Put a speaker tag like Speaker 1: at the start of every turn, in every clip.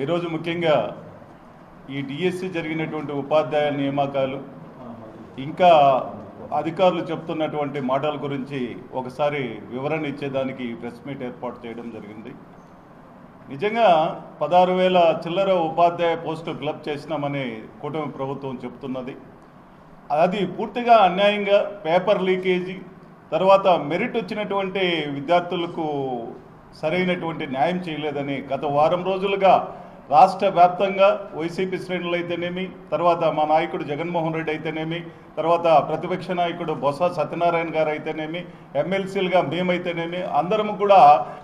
Speaker 1: ఈరోజు ముఖ్యంగా ఈ డిఎస్సి జరిగినటువంటి ఉపాధ్యాయ నియామకాలు ఇంకా అధికారులు చెప్తున్నటువంటి మాటల గురించి ఒకసారి వివరణ ఇచ్చేదానికి ప్రెస్ మీట్ ఏర్పాటు చేయడం జరిగింది. నిజంగా 16,000 చిల్లర ఉపాధ్యాయ పోస్టు ఫిలప్ చేసినామని కూటమి ప్రభుత్వం చెప్తున్నది. అది పూర్తిగా అన్యాయంగా పేపర్ లీకేజీ, తర్వాత మెరిట్ వచ్చినటువంటి విద్యార్థులకు సరైనటువంటి న్యాయం చేయలేదని గత వారం రోజులుగా రాష్ట్ర వ్యాప్తంగా వైసీపీ శ్రేణులు అయితేనేమి, తర్వాత మా నాయకుడు జగన్మోహన్ రెడ్డి అయితేనేమి, తర్వాత ప్రతిపక్ష నాయకుడు బొత్స సత్యనారాయణ గారు అయితేనేమి, ఎమ్మెల్సీలుగా మేమైతేనేమి అందరం కూడా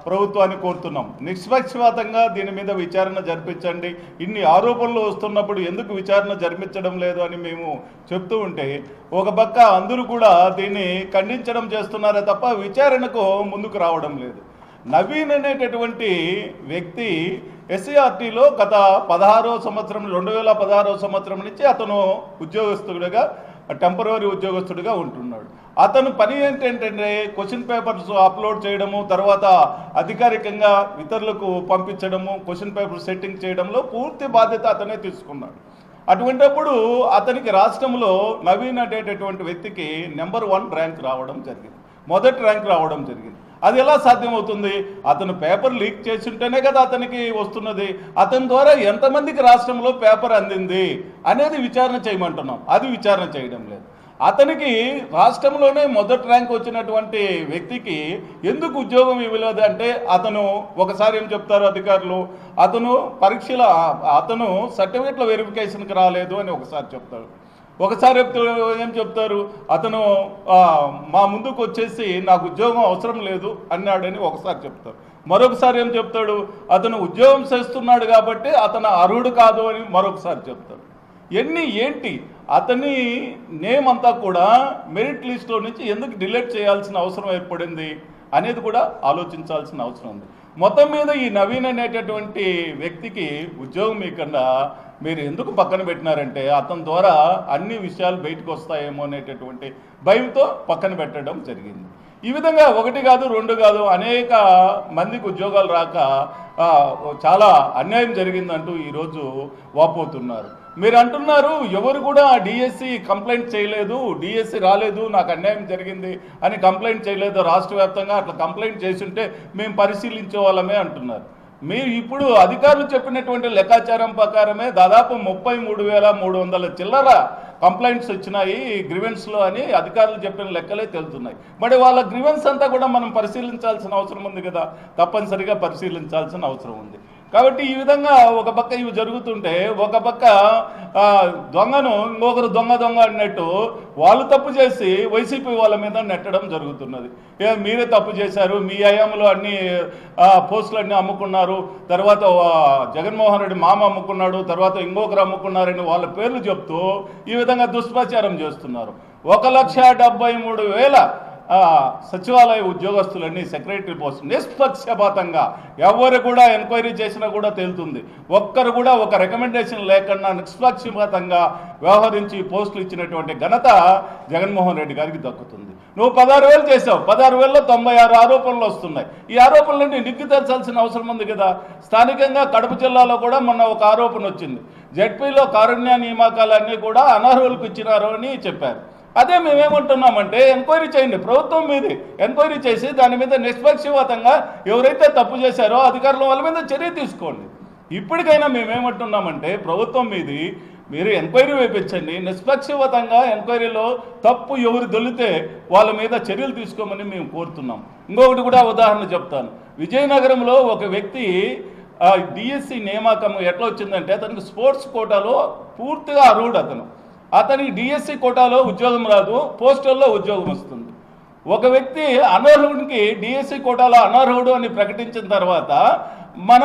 Speaker 1: ప్రభుత్వాన్ని కోరుతున్నాం, నిష్పక్షపాతంగా దీని మీద విచారణ జరిపించండి. ఇన్ని ఆరోపణలు వస్తున్నప్పుడు ఎందుకు విచారణ జరిపించడం లేదు అని మేము చెప్తూ ఉంటే ఒక పక్క అందరూ కూడా దీన్ని ఖండించడం చేస్తున్నారే తప్ప విచారణకు ముందుకు రావడం లేదు. నవీన్ అనేటటువంటి వ్యక్తి ఎస్సీఆర్టీలో గత 2016 సంవత్సరం నుంచి అతను ఉద్యోగస్తుడిగా టెంపరరీ ఉద్యోగస్తుడిగా ఉంటున్నాడు. అతను పని ఏంటంటే క్వశ్చన్ పేపర్స్ అప్లోడ్ చేయడము, తర్వాత అధికారికంగా ఇతరులకు పంపించడము, క్వశ్చన్ పేపర్ సెట్టింగ్ చేయడంలో పూర్తి బాధ్యత అతనే తీసుకున్నాడు. అటువంటిప్పుడు అతనికి రాష్ట్రంలో నవీన్ అనేటటువంటి వ్యక్తికి నెంబర్ 1 ర్యాంక్ రావడం జరిగింది, మొదటి ర్యాంక్ రావడం జరిగింది. అది ఎలా సాధ్యమవుతుంది? అతను పేపర్ లీక్ చేసి ఉంటేనే కదా అతనికి వస్తున్నది. అతని ద్వారా ఎంతమందికి రాష్ట్రంలో పేపర్ అందింది అనేది విచారణ చేయమంటున్నాం. అది విచారణ చేయడం లేదు. అతనికి రాష్ట్రంలోనే మొదటి ర్యాంక్ వచ్చినటువంటి వ్యక్తికి ఎందుకు ఉద్యోగం ఇవ్వలేదు అంటే అతను ఒకసారి ఏం చెప్తారు అధికారులు, అతను సర్టిఫికెట్ల వెరిఫికేషన్కి రాలేదు అని ఒకసారి చెప్తారు. ఒకసారి ఏం చెప్తారు, అతను మా ముందుకు వచ్చేసి నాకు ఉద్యోగం అవసరం లేదు అన్నాడని ఒకసారి చెప్తారు. మరొకసారి ఏం చెప్తాడు, అతను ఉద్యోగం చేస్తున్నాడు కాబట్టి అతను అర్హుడు కాదు అని మరొకసారి చెప్తాడు. ఏంటి అతని నేమ్ అంతా కూడా మెరిట్ లిస్ట్లో నుంచి ఎందుకు డిలీట్ చేయాల్సిన అవసరం ఏర్పడింది అనేది కూడా ఆలోచించాల్సిన అవసరం ఉంది. మొత్తం మీద ఈ నవీన్ అనేటటువంటి వ్యక్తికి ఉద్యోగం ఇవ్వకుండా మీరు ఎందుకు పక్కన పెట్టినారంటే అతని ద్వారా అన్ని విషయాలు బయటకు వస్తాయేమో అనేటటువంటి భయంతో పక్కన పెట్టడం జరిగింది. ఈ విధంగా 1 కాదు 2 కాదు అనేక మందికి ఉద్యోగాలు రాక చాలా అన్యాయం జరిగిందంటూ ఈరోజు వాపోతున్నారు. మీరు అంటున్నారు ఎవరు కూడా డిఎస్సి కంప్లైంట్ చేయలేదు, డిఎస్సి రాలేదు, నాకు అన్యాయం జరిగింది అని కంప్లైంట్ చేయలేదు. రాష్ట్ర వ్యాప్తంగా అట్లా కంప్లైంట్ చేస్తుంటే మేము పరిశీలించే వాళ్ళమే అంటున్నారు. మీరు ఇప్పుడు అధికారులు చెప్పినటువంటి లెక్కాచారం ప్రకారమే దాదాపు 33,300 చిల్లర కంప్లైంట్స్ వచ్చినాయి గ్రీవెన్స్లో అని అధికారులు చెప్పిన లెక్కలే తెలుస్తున్నాయి. మరి వాళ్ళ గ్రీవెన్స్ అంతా కూడా మనం పరిశీలించాల్సిన అవసరం ఉంది కదా, తప్పనిసరిగా పరిశీలించాల్సిన అవసరం ఉంది. కాబట్టి ఈ విధంగా ఒక పక్క ఇవి జరుగుతుంటే ఒక పక్క దొంగను ఇంకొకరు దొంగ అన్నట్టు వాళ్ళు తప్పు చేసి వైసీపీ వాళ్ళ మీద నెట్టడం జరుగుతున్నది. మీరే తప్పు చేశారు, మీ హయాంలో అన్ని పోస్టులన్నీ అమ్ముకున్నారు, తర్వాత జగన్మోహన్ రెడ్డి మామ అమ్ముకున్నాడు, తర్వాత ఇంకొకరు అమ్ముకున్నారని వాళ్ళ పేర్లు చెప్తూ ఈ విధంగా దుష్ప్రచారం చేస్తున్నారు. 1,73,000 సచివాలయ ఉద్యోగస్తులన్నీ సెక్రటరీ పోస్ట్ నిష్పక్షపాతంగా ఎవరు కూడా ఎంక్వైరీ చేసినా కూడా తేలుతుంది. ఒక్కరు కూడా ఒక రికమెండేషన్ లేకుండా నిష్పక్షపాతంగా వ్యవహరించి పోస్టులు ఇచ్చినటువంటి ఘనత జగన్మోహన్ రెడ్డి గారికి దక్కుతుంది. నువ్వు 16,000 చేసావు, 16,000లో 96 ఆరోపణలు వస్తున్నాయి. ఈ ఆరోపణలన్నీ నిగ్గు తెల్చాల్సిన అవసరం ఉంది కదా. స్థానికంగా కడప జిల్లాలో కూడా మొన్న ఒక ఆరోపణ వచ్చింది, జెడ్పీలో కారుణ్య నియామకాలన్నీ కూడా అనర్హులకు ఇచ్చినారు అని చెప్పారు. అదే మేమేమంటున్నామంటే ఎంక్వైరీ చేయండి, ప్రభుత్వం మీద ఎంక్వైరీ చేసి దాని మీద నిష్పక్షపాతంగా ఎవరైతే తప్పు చేశారో అధికారులు వాళ్ళ మీద చర్య తీసుకోండి. ఇప్పటికైనా మేమేమంటున్నామంటే ప్రభుత్వం మీద మీరు ఎంక్వైరీ వేయించండి, నిష్పక్షపాతంగా ఎంక్వైరీలో తప్పు ఎవరు దొల్లితే వాళ్ళ మీద చర్యలు తీసుకోమని మేము కోరుతున్నాం. ఇంకొకటి కూడా ఉదాహరణ చెప్తాను. విజయనగరంలో ఒక వ్యక్తి డిఎస్సి నియామకం ఎట్లా వచ్చిందంటే అతనికి స్పోర్ట్స్ కోటాలో పూర్తిగా అర్హుడు. అతనికి డిఎస్సి కోటాలో ఉద్యోగం రాదు, పోస్టల్లో ఉద్యోగం వస్తుంది. ఒక వ్యక్తి అనర్హుడికి డిఎస్సి కోటాలో అనర్హుడు అని ప్రకటించిన తర్వాత మన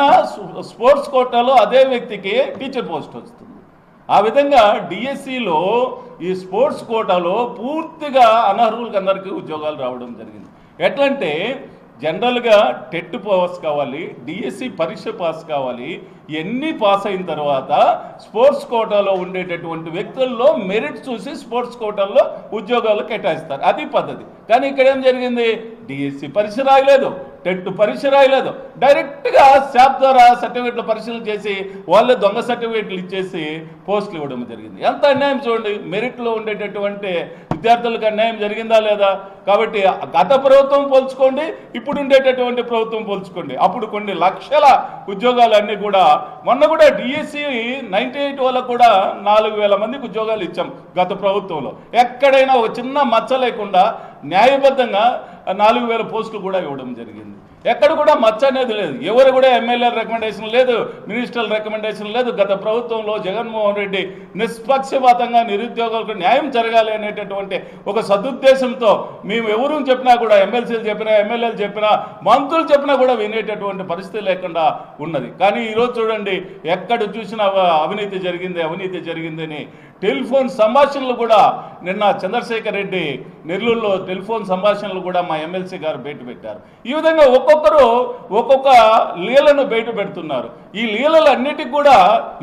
Speaker 1: స్పోర్ట్స్ కోటాలో అదే వ్యక్తికి టీచర్ పోస్ట్ వస్తుంది. ఆ విధంగా డిఎస్సిలో ఈ స్పోర్ట్స్ కోటాలో పూర్తిగా అనర్హులకి అందరికీ ఉద్యోగాలు రావడం జరిగింది. ఎట్లంటే జనరల్గా టెట్ పాస్ కావాలి, డిఎస్సి పరీక్ష పాస్ కావాలి, ఇవన్నీ పాస్ అయిన తర్వాత స్పోర్ట్స్ కోటాలో ఉండేటటువంటి వ్యక్తుల్లో మెరిట్ చూసి స్పోర్ట్స్ కోటాల్లో ఉద్యోగాలు కేటాయిస్తారు, అది పద్ధతి. కానీ ఇక్కడ ఏం జరిగింది, డిఎస్సి పరీక్ష రాయలేదు, టెట్ పరీక్ష రాయలేదు, డైరెక్ట్గా శాప్ ద్వారా సర్టిఫికెట్లు పరిశీలన చేసి వాళ్ళే దొంగ సర్టిఫికెట్లు ఇచ్చేసి పోస్టులు ఇవ్వడం జరిగింది. ఎంత అన్యాయం చూడండి. మెరిట్లో ఉండేటటువంటి విద్యార్థులకు అన్యాయం జరిగిందా లేదా? కాబట్టి గత ప్రభుత్వం పోల్చుకోండి, ఇప్పుడు ఉండేటటువంటి ప్రభుత్వం పోల్చుకోండి. అప్పుడు కొన్ని లక్షల ఉద్యోగాలన్నీ కూడా, మొన్న కూడా డిఎస్సి 98 వాళ్ళకు కూడా 4,000 మందికి ఉద్యోగాలు ఇచ్చాం గత ప్రభుత్వంలో. ఎక్కడైనా ఒక చిన్న మచ్చ లేకుండా న్యాయబద్ధంగా 4,000 పోస్టులు కూడా ఇవ్వడం జరిగింది. ఎక్కడ కూడా మచ్చ అనేది లేదు. ఎవరు కూడా ఎమ్మెల్యేల రికమెండేషన్ లేదు, మినిస్టర్ల రికమెండేషన్ లేదు. గత ప్రభుత్వంలో జగన్మోహన్ రెడ్డి నిష్పక్షపాతంగా నిరుద్యోగులకు న్యాయం జరగాలి అనేటటువంటి ఒక సదుద్దేశంతో మేము ఎవరు చెప్పినా కూడా, ఎమ్మెల్సీలు చెప్పినా, ఎమ్మెల్యేలు చెప్పినా, మంత్రులు చెప్పినా కూడా వినేటటువంటి పరిస్థితి లేకుండా ఉన్నది. కానీ ఈరోజు చూడండి, ఎక్కడ చూసినా అవినీతి జరిగిందని టెలిఫోన్ సంభాషణలు కూడా నిన్న చంద్రశేఖర్ రెడ్డి నెల్లూరులో టెలిఫోన్ సంభాషణలు కూడా మా ఎమ్మెల్సీ గారు బయట పెట్టారు. ఈ విధంగా ఒక్కొక్కరు ఒక్కొక్క లీలను బయట పెడుతున్నారు. ఈ లీలలన్నిటికీ కూడా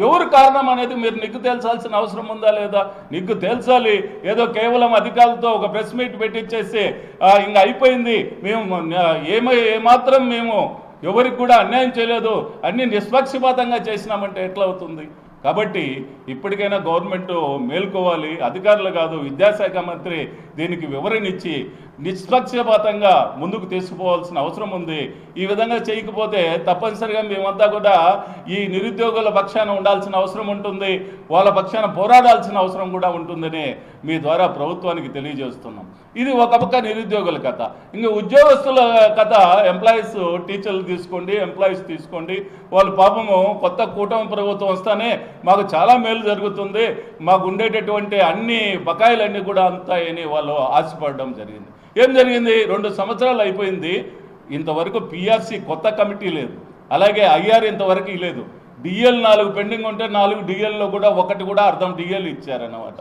Speaker 1: ఎవరు కారణం అనేది మీరు నిగ్గు తేల్చాల్సిన అవసరం ఉందా లేదా? నిగ్గు తేల్చాలి. ఏదో కేవలం అధికారులతో ఒక ప్రెస్ మీట్ పెట్టించేసి ఇంకా అయిపోయింది, మేము ఏమాత్రం మేము ఎవరికి కూడా అన్యాయం చేయలేదు, అన్ని నిష్పక్షపాతంగా చేసినామంటే ఎట్లా అవుతుంది? కాబట్టి ఇప్పటికైనా గవర్నమెంట్ మేల్కోవాలి. అధికారులు కాదు, విద్యాశాఖ మంత్రి దీనికి వివరణ ఇచ్చి నిష్పక్షపాతంగా ముందుకు తీసుకుపోవాల్సిన అవసరం ఉంది. ఈ విధంగా చేయకపోతే తప్పనిసరిగా మేమంతా కూడా ఈ నిరుద్యోగుల పక్షాన ఉండాల్సిన అవసరం ఉంటుంది, వాళ్ళ పక్షాన పోరాడాల్సిన అవసరం కూడా ఉంటుందని మీ ద్వారా ప్రభుత్వానికి తెలియజేస్తున్నాం. ఇది ఒక పక్క నిరుద్యోగుల కథ. ఇంకా ఉద్యోగస్తుల కథ, ఎంప్లాయీస్, టీచర్లు తీసుకోండి, ఎంప్లాయీస్ తీసుకోండి. వాళ్ళు పాపము కొత్త కూటమి ప్రభుత్వం వస్తానే మాకు చాలా మేలు జరుగుతుంది, మాకు ఉండేటటువంటి అన్ని బకాయిలన్నీ కూడా అంతాయని వాళ్ళు ఆశపడడం జరిగింది. ఏం జరిగింది? 2 సంవత్సరాలు అయిపోయింది, ఇంతవరకు పిఆర్సీ కొత్త కమిటీ లేదు, అలాగే ఐఆర్ ఇంతవరకు లేదు. డిఎల్ 4 పెండింగ్ ఉంటే 4 డిఎల్లో కూడా 1 కూడా అర్థం డిఎల్ ఇచ్చారన్నమాట.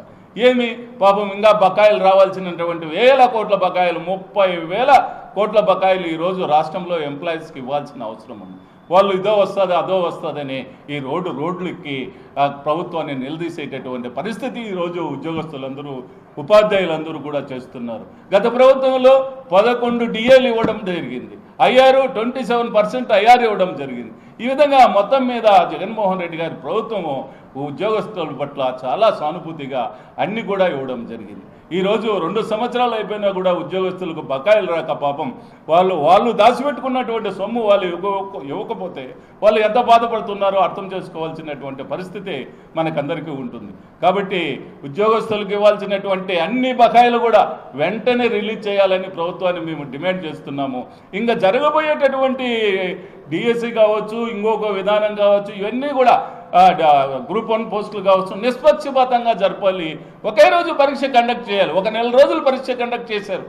Speaker 1: ఏమి పాపం ఇంకా బకాయిలు రావాల్సినటువంటి వేల కోట్ల బకాయిలు, 30,000 కోట్ల బకాయిలు ఈరోజు రాష్ట్రంలో ఎంప్లాయీస్కి ఇవ్వాల్సిన అవసరం ఉంది. వాళ్ళు ఇదో వస్తుంది అదో వస్తుందని ఈ రోడ్లకి ప్రభుత్వాన్ని నిలదీసేటటువంటి పరిస్థితి ఈరోజు ఉద్యోగస్తులందరూ, ఉపాధ్యాయులందరూ కూడా చేస్తున్నారు. గత ప్రభుత్వంలో 11 డిఏలు ఇవ్వడం జరిగింది, ఐఆర్ 27% ఐఆర్ ఇవ్వడం జరిగింది. ఈ విధంగా మొత్తం మీద జగన్మోహన్ రెడ్డి గారి ప్రభుత్వము ఉద్యోగస్తుల పట్ల చాలా సానుభూతిగా అన్ని కూడా ఇవ్వడం జరిగింది. ఈరోజు 2 సంవత్సరాలు అయిపోయినా కూడా ఉద్యోగస్తులకు బకాయిలు రాక పాపం వాళ్ళు దాచిపెట్టుకున్నటువంటి సొమ్ము వాళ్ళు ఇవ్వకపోతే వాళ్ళు ఎంత బాధపడుతున్నారో అర్థం చేసుకోవాల్సినటువంటి పరిస్థితి మనకందరికీ ఉంటుంది. కాబట్టి ఉద్యోగస్తులకు ఇవ్వాల్సినటువంటి అన్ని బకాయిలు కూడా వెంటనే రిలీజ్ చేయాలని ప్రభుత్వాన్ని మేము డిమాండ్ చేస్తున్నాము. ఇంకా జరగబోయేటటువంటి డిఎస్సి కావచ్చు, ఇంకొక విధానం కావచ్చు, ఇవన్నీ కూడా గ్రూప్ 1 పోస్టులు కావచ్చు నిష్పక్షపాతంగా జరపాలి. ఒకే రోజు పరీక్ష కండక్ట్ చేయాలి. 1 నెల రోజులు పరీక్ష కండక్ట్ చేశారు.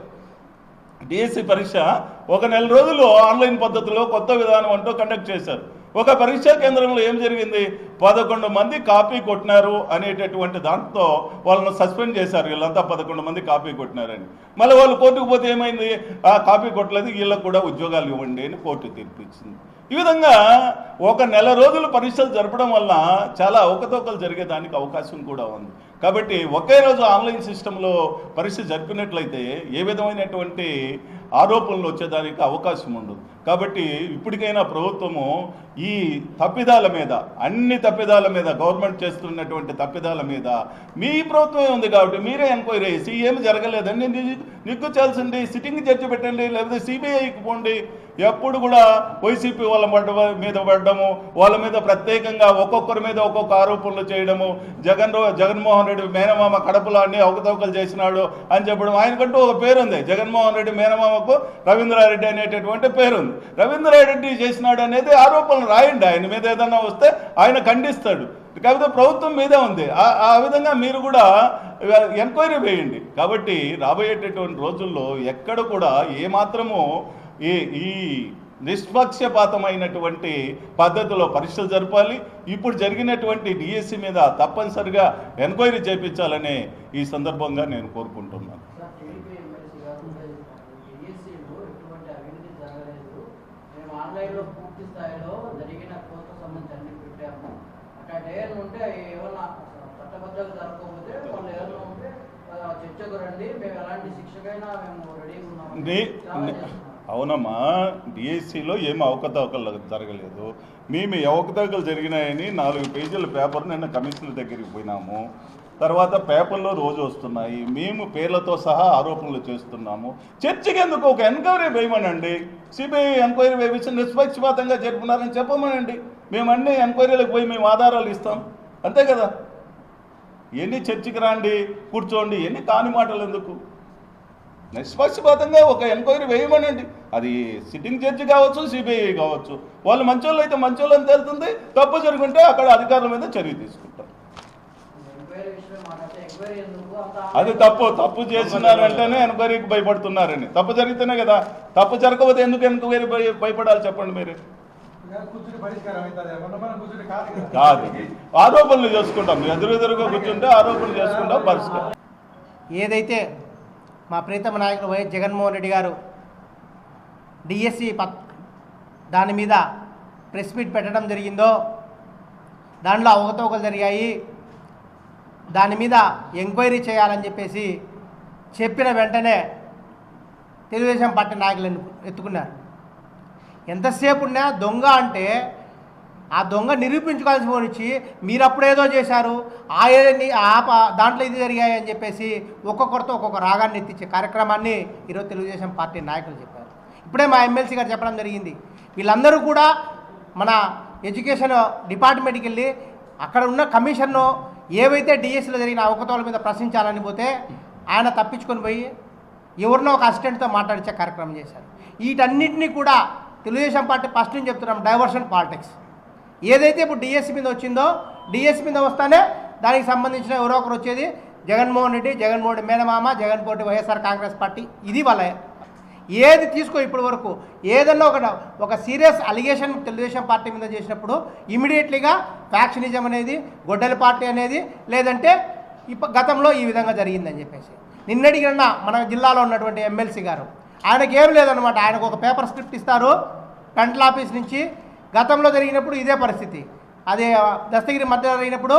Speaker 1: డిఎస్సి పరీక్ష 1 నెల రోజులు ఆన్లైన్ పద్ధతిలో కొత్త విధానం అంటూ కండక్ట్ చేశారు. ఒక పరీక్షా కేంద్రంలో ఏం జరిగింది? 11 మంది కాపీ కొట్టినారు అనేటటువంటి దాంతో వాళ్ళను సస్పెండ్ చేశారు. వీళ్ళంతా 11 మంది కాపీ కొట్టినారని. మళ్ళీ వాళ్ళు కోర్టుకు పోతే ఏమైంది? కాపీ కొట్టలేదు, వీళ్ళకు కూడా ఉద్యోగాలు ఇవ్వండి అని కోర్టు తీర్పు ఇచ్చింది. ఈ విధంగా 1 నెల రోజులు పరీక్షలు జరపడం వల్ల చాలా అవకతవకలు జరిగేదానికి అవకాశం కూడా ఉంది. కాబట్టి ఒకే రోజు ఆన్లైన్ సిస్టంలో పరీక్ష జరిపినట్లయితే ఏ విధమైనటువంటి ఆరోపణలు వచ్చేదానికి అవకాశం ఉండదు. కాబట్టి ఇప్పటికైనా ప్రభుత్వము ఈ తప్పిదాల మీద, అన్ని తప్పిదాల మీద, గవర్నమెంట్ చేస్తున్నటువంటి తప్పిదాల మీద మీ ప్రభుత్వమే ఉంది కాబట్టి మీరే ఎంక్వైరీ చేసి ఏమి జరగలేదండి నిగ్గు చేయాల్సింది, సిట్టింగ్ జడ్జి పెట్టండి, లేకపోతే సిబిఐకి పోండి. ఎప్పుడు కూడా వైసీపీ వాళ్ళ మీద పడ్డము, వాళ్ళ మీద ప్రత్యేకంగా ఒక్కొక్కరి మీద ఒక్కొక్క ఆరోపణలు చేయడము, జగన్మోహన్ రెడ్డి మేనమామ కడపలో అన్ని అవకతవకలు చేసినాడు అని చెప్పడం. ఆయనకంటూ ఒక పేరుంది, జగన్మోహన్ రెడ్డి మేనమామకు రవీంద్రారెడ్డి అనేటటువంటి పేరుంది. రవీంద్రారెడ్డి చేసినాడు అనేది ఆరోపణలు రాయండి, ఆయన మీద ఏదన్నా వస్తే ఆయన ఖండిస్తాడు. కాకపోతే ప్రభుత్వం మీదే ఉంది. ఆ విధంగా మీరు కూడా ఎంక్వైరీ వేయండి. కాబట్టి రాబోయేటటువంటి రోజుల్లో ఎక్కడ కూడా ఏమాత్రము ఈ నిష్పక్షపాతమైనటువంటి పద్ధతిలో పరీక్షలు జరపాలి. ఇప్పుడు జరిగినటువంటి డిఎస్సి మీద తప్పనిసరిగా ఎంక్వైరీ చేయించాలని ఈ సందర్భంగా నేను కోరుకుంటున్నాను. అవునమ్మా, డిఎస్సిలో ఏమి అవకతవకలు జరగలేదు. మేము అవకతవకలు జరిగినాయని 4 పేజీల పేపర్ నిన్న కమిషనర్ దగ్గరికి పోయినాము. తర్వాత పేపర్లో రోజు వస్తున్నాయి. మేము పేర్లతో సహా ఆరోపణలు చేస్తున్నాము. చర్చకి ఎందుకు ఒక ఎంక్వైరీ వేయమనండి. సిబిఐ ఎంక్వైరీ వేయించి నిష్పక్షపాతంగా జరుపున్నారని చెప్పమనండి. మేము అన్ని ఎంక్వైరీలకు పోయి మేము ఆధారాలు ఇస్తాం, అంతే కదా. ఎన్ని చర్చకి రండి, కూర్చోండి, ఎన్ని కాని మాటలు ఎందుకు? నిష్పక్షపాతంగా ఒక ఎంక్వైరీ వేయమనండి. అది సిట్టింగ్ జడ్జి కావచ్చు, సిబిఐ కావచ్చు. వాళ్ళు మంచోళ్ళు అయితే మంచోళ్ళు అని తెలుస్తుంది. తప్పు జరుగుంటే అక్కడ అధికారుల మీద చర్య తీసుకుంటారు. అది తప్పు చేస్తున్నారంటేనే ఎంక్వైరీకి భయపడుతున్నారని. తప్పు జరిగితేనే కదా. తప్పు జరగకపోతే ఎందుకు ఎంక్వైరీ భయపడాలి చెప్పండి మీరు? కాదు, ఆరోపణలు చేసుకుంటాం. ఎదురుగా కూర్చుంటే ఆరోపణలు చేసుకుంటాం, పరిష్కారం.
Speaker 2: ఏదైతే మా ప్రీతమ నాయకుడు వైఎస్ జగన్మోహన్ రెడ్డి గారు డిఎస్సి దాని మీద ప్రెస్ మీట్ పెట్టడం జరిగిందో, దాంట్లో అవకతవకలు జరిగాయి, దాని మీద ఎంక్వైరీ చేయాలని చెప్పేసి చెప్పిన వెంటనే తెలుగుదేశం పార్టీ నాయకులు ఎత్తుకున్నారు. ఎంతసేపు ఉన్నా దొంగ అంటే ఆ దొంగ నిరూపించుకోవాల్సి పోనిచ్చి మీరు అప్పుడేదో చేశారు, దాంట్లో ఇది జరిగాయి అని చెప్పేసి ఒక్కొక్కరితో ఒక్కొక్క రాగాన్ని ఎత్తించే కార్యక్రమాన్ని ఈరోజు తెలుగుదేశం పార్టీ నాయకులు చెప్పారు. ఇప్పుడే మా ఎమ్మెల్సీ గారు చెప్పడం జరిగింది. వీళ్ళందరూ కూడా మన ఎడ్యుకేషన్ డిపార్ట్మెంట్కి వెళ్ళి అక్కడ ఉన్న కమిషన్ను ఏవైతే డిఎస్సిలో జరిగిన అవకతవకల మీద ప్రశ్నించాలని పోతే ఆయన తప్పించుకొని పోయి ఎవరినో ఒక అసిస్టెంట్తో మాట్లాడించే కార్యక్రమం చేశారు. వీటన్నిటినీ కూడా తెలుగుదేశం పార్టీ ఫస్ట్ నుంచి చెప్తున్నాం, డైవర్షన్ పాలిటిక్స్. ఏదైతే ఇప్పుడు డిఎస్సి మీద వచ్చిందో, డిఎస్సి మీద వస్తానే దానికి సంబంధించిన ఎవరో ఒకరు వచ్చేది జగన్మోహన్ రెడ్డి మేనమామ, జగన్మోహన్ రెడ్డి వైఎస్ఆర్ కాంగ్రెస్ పార్టీ. ఇది వాళ్ళ ఏది తీసుకో ఇప్పటి వరకు ఏదన్నా ఒక సీరియస్ అలిగేషన్ తెలుగుదేశం పార్టీ మీద చేసినప్పుడు ఇమీడియట్లీగా ఫ్యాక్షనిజం అనేది, గొడ్డల పార్టీ అనేది, లేదంటే గతంలో ఈ విధంగా జరిగిందని చెప్పేసి. నిన్నటికి మన జిల్లాలో ఉన్నటువంటి ఎమ్మెల్సీ గారు ఆయనకేం లేదనమాట. ఆయనకు ఒక పేపర్ స్క్రిప్ట్ ఇస్తారు కంట్ల ఆఫీస్ నుంచి. గతంలో జరిగినప్పుడు ఇదే పరిస్థితి. అదే దస్తగిరి మధ్య జరిగినప్పుడు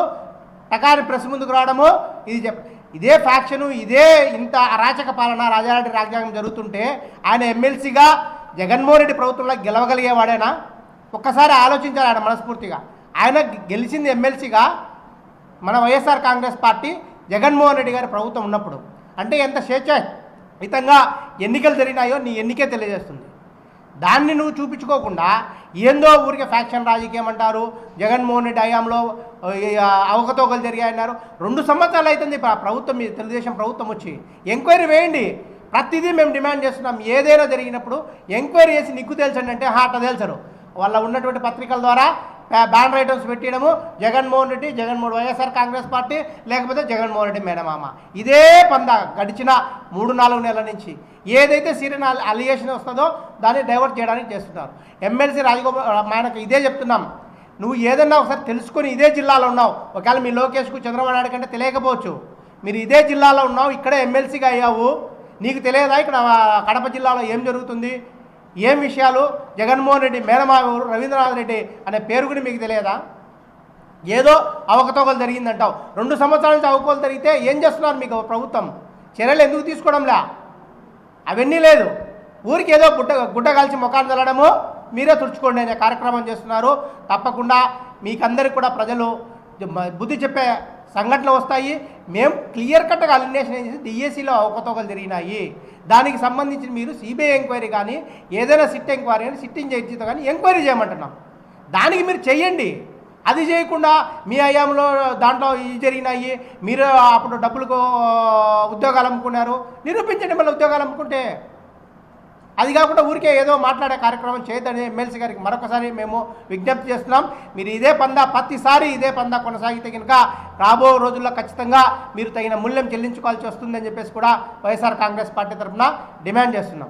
Speaker 2: టకాని ప్రెస్ ముందుకు రావడము, ఇదే ఫ్యాక్షను, ఇదే ఇంత అరాచక పాలన, రాజారెడ్డి రాజ్యాంగం జరుగుతుంటే ఆయన ఎమ్మెల్సీగా జగన్మోహన్ రెడ్డి ప్రభుత్వంలో గెలవగలిగేవాడేనా? ఒక్కసారి ఆలోచించాలి ఆయన మనస్ఫూర్తిగా. ఆయన గెలిచింది ఎమ్మెల్సీగా మన వైఎస్ఆర్ కాంగ్రెస్ పార్టీ జగన్మోహన్ రెడ్డి గారి ప్రభుత్వం ఉన్నప్పుడు. అంటే ఎంత స్వేచ్ఛాయుతంగా ఎన్నికలు జరిగినాయో నీ ఎన్నికే తెలియజేస్తుంది. దాన్ని నువ్వు చూపించుకోకుండా ఏందో ఊరికే ఫ్యాక్షన్ రాజకీయం అంటారు. జగన్మోహన్ రెడ్డి హయాంలో అవకతవకలు జరిగాయన్నారు. 2 సంవత్సరాలు అవుతుంది ప్రభుత్వం, తెలుగుదేశం ప్రభుత్వం వచ్చి. ఎంక్వైరీ వేయండి. ప్రతిదీ మేము డిమాండ్ చేస్తున్నాం. ఏదైనా జరిగినప్పుడు ఎంక్వైరీ చేసి నిగ్గు తెలుసండి అంటే అట్ట తెలుసరు. వాళ్ళ ఉన్నటువంటి పత్రికల ద్వారా బ్యానర్ ఐటమ్స్ పెట్టడము, జగన్మోహన్ రెడ్డి వైఎస్ఆర్ కాంగ్రెస్ పార్టీ, లేకపోతే జగన్మోహన్ రెడ్డి మేనమామ. ఇదే పంద గడిచిన 3-4 నెలల నుంచి. ఏదైతే సీరియస్ అలిగేషన్ వస్తుందో దాన్ని డైవర్ట్ చేయడానికి చేస్తున్నారు. ఎమ్మెల్సీ రాజగోపాల్ ఆయనకు ఇదే చెప్తున్నాం, నువ్వు ఏదన్నా ఒకసారి తెలుసుకొని ఇదే జిల్లాలో ఉన్నావు. ఒకవేళ మీ లోకేష్కు చంద్రబాబు నాయుడు కంటే తెలియకపోవచ్చు. మీరు ఇదే జిల్లాలో ఉన్నావు, ఇక్కడే ఎమ్మెల్సీగా అయ్యావు. నీకు తెలియదా ఇక్కడ కడప జిల్లాలో ఏం జరుగుతుంది, ఏం విషయాలు? జగన్మోహన్ రెడ్డి మేనమామ రవీంద్రనాథ్ రెడ్డి అనే పేరు కూడా మీకు తెలియదా? ఏదో అవకతవకలు జరిగిందంటావు. 2 సంవత్సరాల నుంచి అవకతవకలు జరిగితే ఏం చేస్తున్నారు మీకు ప్రభుత్వం? చర్యలు ఎందుకు తీసుకోవడంలే? అవన్నీ లేదు. ఊరికి ఏదో గుడ్డ కాల్చి ముఖాన్ని చల్లడము, మీరే తుడుచుకోండి అనే కార్యక్రమం చేస్తున్నారు. తప్పకుండా మీకందరికి కూడా ప్రజలు బుద్ధి చెప్పే సంఘటనలు వస్తాయి. మేము క్లియర్ కట్గా అలినేషన్ చేసి డిఎస్సిలో అవకతవకలు జరిగినాయి, దానికి సంబంధించి మీరు సిబిఐ ఎంక్వైరీ కానీ ఏదైనా సిట్ ఎంక్వైరీ కానీ సిట్టింగ్ జడ్జితో కానీ ఎంక్వైరీ చేయమంటున్నాం. దానికి మీరు చెయ్యండి. అది చేయకుండా మీ హయాంలో దాంట్లో ఇది జరిగినాయి, మీరు అప్పుడు డబ్బులకు ఉద్యోగాలు అమ్ముకున్నారు, నిరూపించండి. మళ్ళీ ఉద్యోగాలు అమ్ముకుంటే అది కాకుండా ఊరికే ఏదో మాట్లాడే కార్యక్రమం చేయదని ఎమ్మెల్సీ గారికి మరొకసారి మేము విజ్ఞప్తి చేస్తున్నాం. మీరు ఇదే పందా ప్రతిసారి ఇదే పందా కొనసాగితే కనుక రాబో రోజుల్లో ఖచ్చితంగా మీరు తగిన మూల్యం చెల్లించుకోవాల్సి వస్తుందని చెప్పేసి కూడా వైఎస్ఆర్ కాంగ్రెస్ పార్టీ తరఫున డిమాండ్ చేస్తున్నాం.